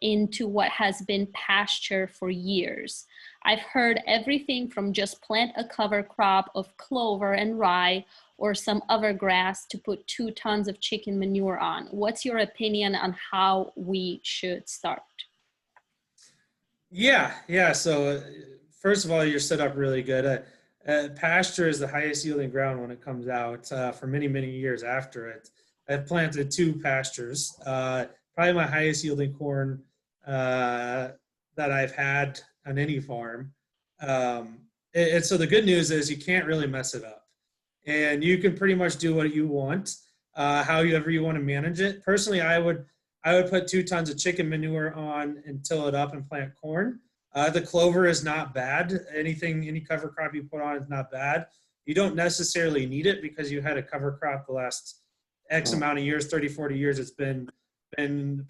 into what has been pasture for years. I've heard everything from just plant a cover crop of clover and rye or some other grass to put 2 tons of chicken manure on. What's your opinion on how we should start?
Yeah. So first of all, you're set up really good. Pasture is the highest yielding ground when it comes out for many, many years after it. I've planted 2 pastures, probably my highest yielding corn that I've had on any farm. And so the good news is you can't really mess it up. And you can pretty much do what you want, however you want to manage it. Personally, I would put 2 tons of chicken manure on and till it up and plant corn. The clover is not bad. Any cover crop you put on is not bad. You don't necessarily need it because you had a cover crop the last X amount of years, 30, 40 years, it's been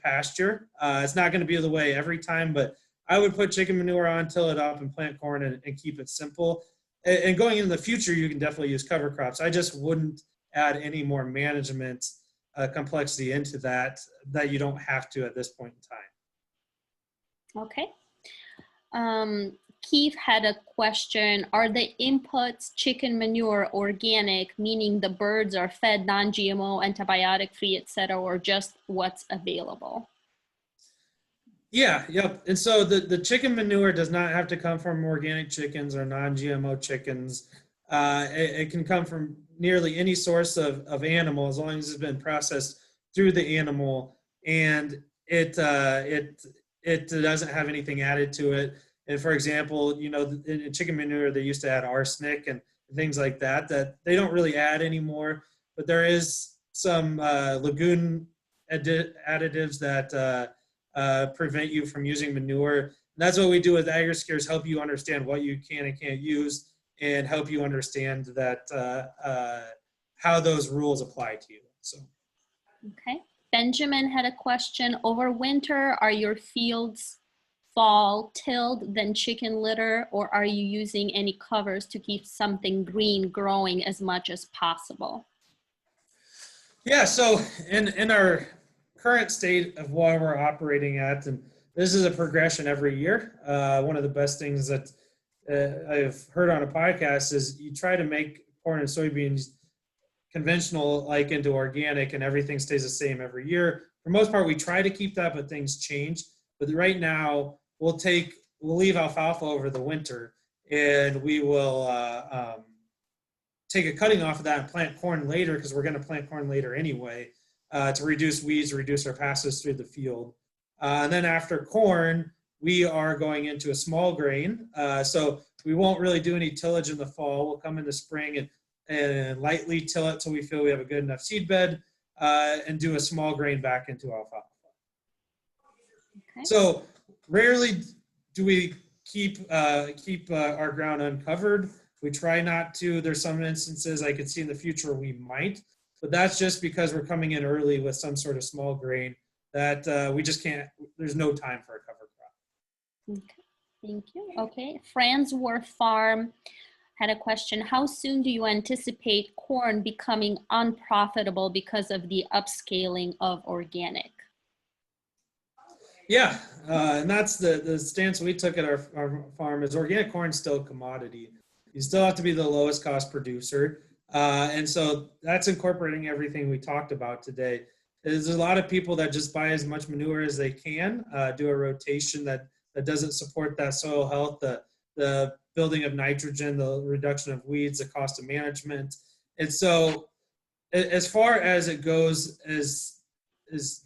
pasture. It's not going to be the way every time, but I would put chicken manure on, till it up, and plant corn and keep it simple. And going into the future, you can definitely use cover crops. I just wouldn't add any more management complexity into that you don't have to at this point in time.
Okay. Keith had a question. Are the inputs chicken manure organic, meaning the birds are fed non-GMO, antibiotic-free, etc., or just what's available?
Yeah, yep. And so the chicken manure does not have to come from organic chickens or non-GMO chickens. It can come from nearly any source of animal, as long as it's been processed through the animal, and it doesn't have anything added to it. And for example, in chicken manure, they used to add arsenic and things like that they don't really add anymore. But there is some lagoon additives that prevent you from using manure. And that's what we do with AgriSecure, is help you understand what you can and can't use, and help you understand that how those rules apply to you. So,
okay. Benjamin had a question. Over winter, are your fields fall tilled, then chicken litter, or are you using any covers to keep something green growing as much as possible?
Yeah, so in our current state of what we're operating at, and this is a progression every year. One of the best things that I've heard on a podcast is you try to make corn and soybeans conventional into organic, and everything stays the same every year. For the most part, we try to keep that, but things change. But right now, we'll leave alfalfa over the winter, and we will take a cutting off of that and plant corn later, because we're going to plant corn later anyway, to reduce weeds, reduce our passes through the field. And then after corn, we are going into a small grain. So we won't really do any tillage in the fall. We'll come in the spring and lightly till it till we feel we have a good enough seed bed, and do a small grain back into alfalfa. Okay. So rarely do we keep our ground uncovered. We try not to. There's some instances I could see in the future we might, but that's just because we're coming in early with some sort of small grain that we just can't, there's no time for a cover crop.
Okay, thank you. Okay, Fransworth Farm had a question. How soon do you anticipate corn becoming unprofitable because of the upscaling of organic?
Yeah, and that's the stance we took at our farm is organic corn is still a commodity. You still have to be the lowest cost producer. And so that's incorporating everything we talked about today. There's a lot of people that just buy as much manure as they can, do a rotation that doesn't support that soil health, the building of nitrogen, the reduction of weeds, the cost of management. And so as far as it goes as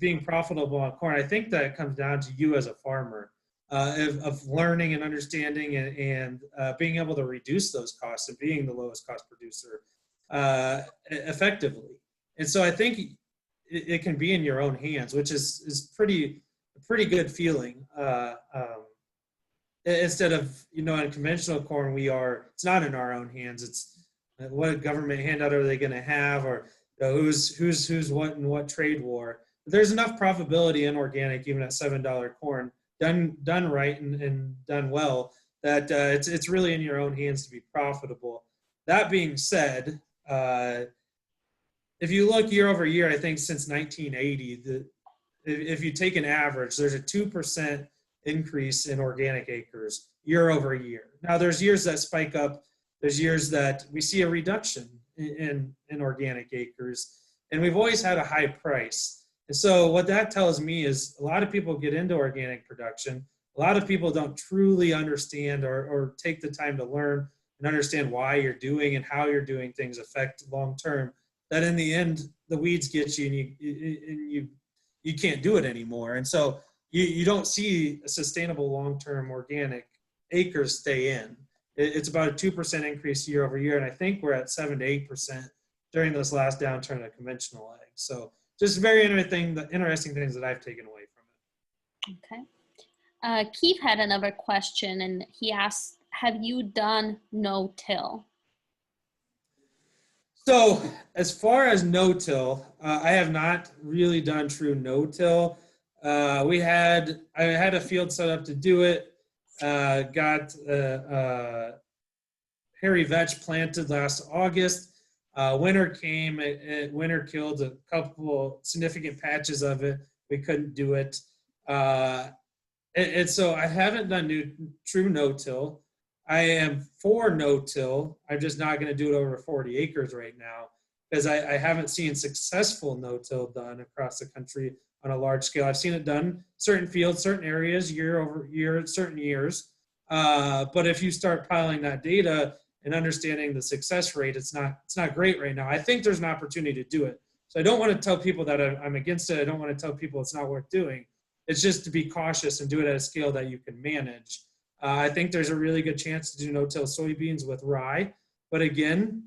being profitable on corn, I think that comes down to you as a farmer, of learning and understanding and being able to reduce those costs and being the lowest cost producer effectively. And so I think it can be in your own hands, which is a pretty good feeling. Instead of, in conventional corn, it's not in our own hands. It's what government handout are they going to have, or who's what in what trade war. There's enough profitability in organic, even at $7 corn, done right and done well, that it's really in your own hands to be profitable. That being said, if you look year over year, I think since 1980, if you take an average, there's a 2% increase in organic acres year over year. Now, there's years that spike up. There's years that we see a reduction in organic acres, and we've always had a high price. And so what that tells me is a lot of people get into organic production. A lot of people don't truly understand or take the time to learn and understand why you're doing and how you're doing things affect long term. That in the end, the weeds get you and you can't do it anymore. And so you don't see a sustainable long-term organic acres stay in. It's about a 2% increase year over year. And I think we're at 7 to 8% during this last downturn of conventional ag. So just very interesting things that I've taken away from it.
Okay. Keith had another question, and he asked, have you done no-till?
So as far as no-till, I have not really done true no-till. I had a field set up to do it, got hairy vetch planted last August. Winter came, winter killed a couple significant patches of it. We couldn't do it. And so I haven't done true no-till. I am for no-till. I'm just not going to do it over 40 acres right now because I haven't seen successful no-till done across the country on a large scale. I've seen it done certain fields, certain areas, year over year, certain years. But if you start piling that data and understanding the success rate, it's not great right now. I think there's an opportunity to do it. So I don't want to tell people that I'm against it. I don't want to tell people it's not worth doing. It's just to be cautious and do it at a scale that you can manage. I think there's a really good chance to do no-till soybeans with rye. But again,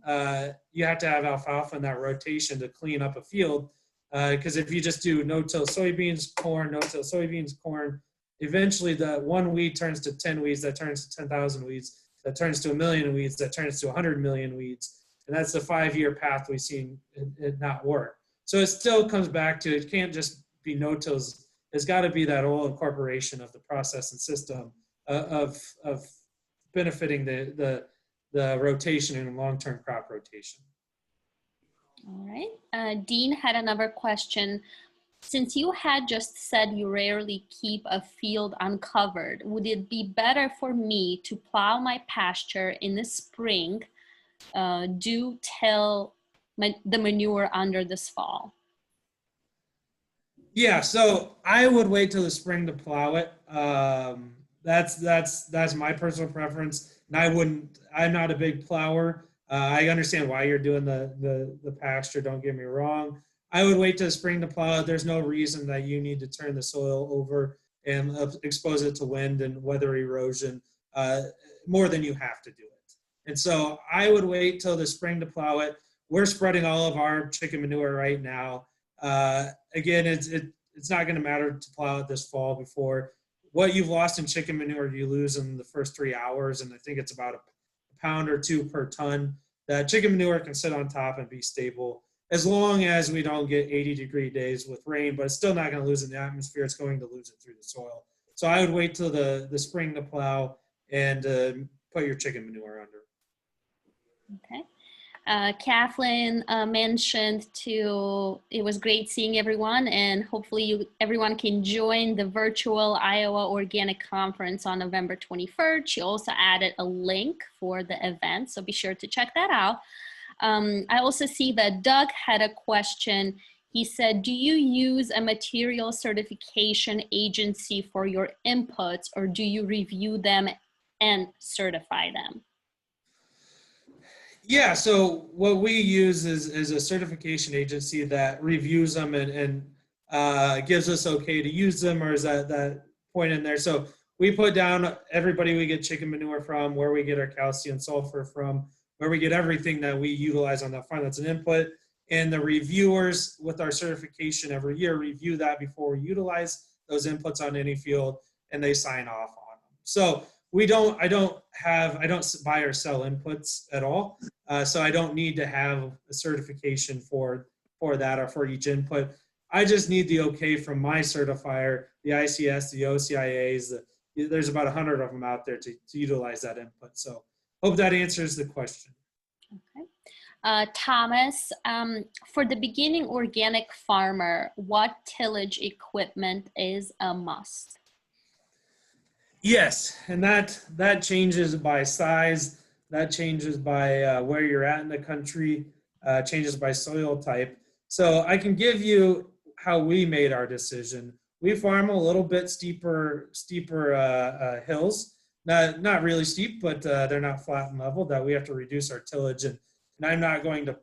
you have to have alfalfa in that rotation to clean up a field. Because if you just do no-till soybeans, corn, no-till soybeans, corn, eventually the one weed turns to 10 weeds, that turns to 10,000 weeds, that turns to 1 million weeds, that turns to 100 million weeds. And that's the 5-year path we've seen it not work. So it still comes back to, it can't just be no-tills. There's got to be that whole incorporation of the process and system of benefiting the rotation and long-term crop rotation.
All right. Dean had another question. Since you had just said you rarely keep a field uncovered, would it be better for me to plow my pasture in the spring, till the manure under this fall?
Yeah, so I would wait till the spring to plow it. That's my personal preference, and I'm not a big plower. I understand why you're doing the pasture, don't get me wrong. I would wait till the spring to plow it. There's no reason that you need to turn the soil over and expose it to wind and weather erosion more than you have to do it. And so I would wait till the spring to plow it. We're spreading all of our chicken manure right now. Again, it's not going to matter to plow it this fall before what you've lost in chicken manure, you lose in the first 3 hours. And I think it's about a pound or 2 per ton. That chicken manure can sit on top and be stable as long as we don't get 80-degree days with rain, but it's still not going to lose in the atmosphere. It's going to lose it through the soil. So I would wait till the spring to plow and put your chicken manure under.
Okay. Kathleen mentioned too, it was great seeing everyone, and hopefully everyone can join the virtual Iowa Organic Conference on November 23rd. She also added a link for the event, so be sure to check that out. I also see that Doug had a question. He said, do you use a material certification agency for your inputs, or do you review them and certify them?
Yeah, so what we use is a certification agency that reviews them and gives us okay to use them, or is that point in there. So we put down everybody we get chicken manure from, where we get our calcium, sulfur from, where we get everything that we utilize on that farm that's an input. And the reviewers with our certification every year review that before we utilize those inputs on any field, and they sign off on them. So I don't buy or sell inputs at all. So I don't need to have a certification for that or for each input. I just need the okay from my certifier, the ICS, the OCIAs. There's about 100 of them out there to utilize that input. So hope that answers the question.
Okay. Thomas, for the beginning organic farmer, what tillage equipment is a must?
Yes, and that changes by size, that changes by where you're at in the country, changes by soil type. So I can give you how we made our decision. We farm a little bit steeper hills, not really steep, but they're not flat and level, that we have to reduce our tillage, and I'm not going to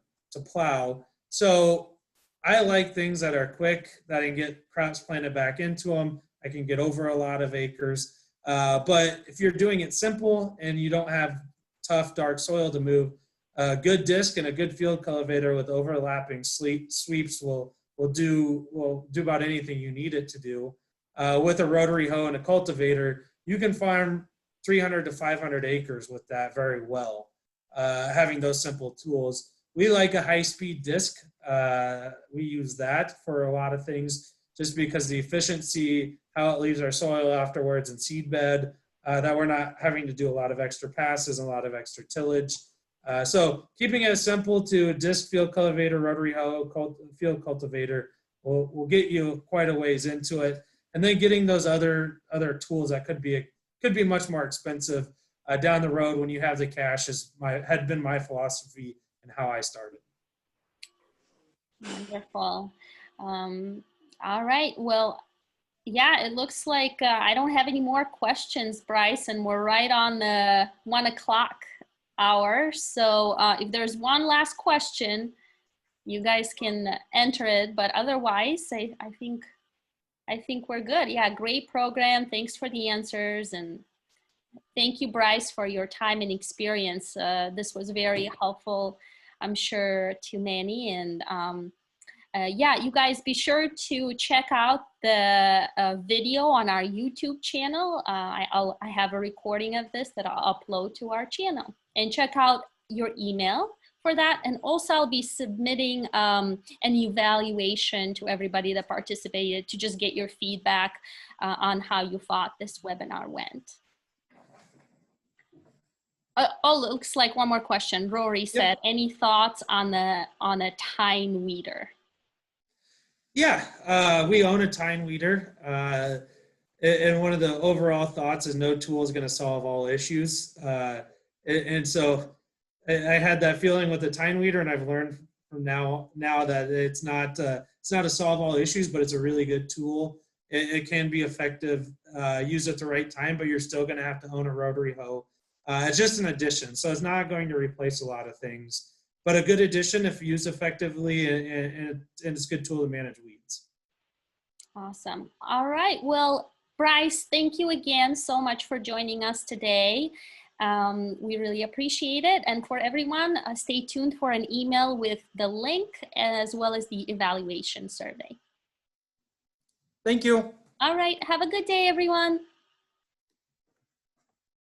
plow. So I like things that are quick, that I can get crops planted back into them. I can get over a lot of acres. But if you're doing it simple and you don't have tough, dark soil to move, a good disc and a good field cultivator with overlapping sweeps will do about anything you need it to do. With a rotary hoe and a cultivator, you can farm 300 to 500 acres with that very well, having those simple tools. We like a high-speed disc. We use that for a lot of things, just because the efficiency, how it leaves our soil afterwards and seed bed, that we're not having to do a lot of extra passes and a lot of extra tillage. So keeping it simple to a disc, field cultivator, rotary hoe, field cultivator will get you quite a ways into it. And then getting those other tools that could be much more expensive down the road when you have the cash had been my philosophy and how I started.
Wonderful. All right. Well, yeah, it looks like I don't have any more questions, Bryce, and we're right on the 1 o'clock hour. So if there's one last question, you guys can enter it. But otherwise, I think we're good. Yeah, great program. Thanks for the answers, and thank you, Bryce, for your time and experience. This was very helpful, I'm sure, to many. And yeah, you guys be sure to check out the video on our YouTube channel. I have a recording of this that I'll upload to our channel, and check out your email for that. And also I'll be submitting an evaluation to everybody that participated to just get your feedback on how you thought this webinar went. Oh, looks like one more question. Rory said, any thoughts on a tine weeder?
Yeah, we own a tine weeder. And one of the overall thoughts is no tool is going to solve all issues. And so I had that feeling with the tine weeder, and I've learned from now that it's not to solve all issues, but it's a really good tool. It can be effective, used at the right time, but you're still going to have to own a rotary hoe. It's just an addition, so it's not going to replace a lot of things, but a good addition if used effectively, and it's a good tool to manage weeds.
Awesome. All right. Well, Bryce, thank you again so much for joining us today. We really appreciate it. And for everyone, stay tuned for an email with the link as well as the evaluation survey.
Thank you.
All right. Have a good day, everyone.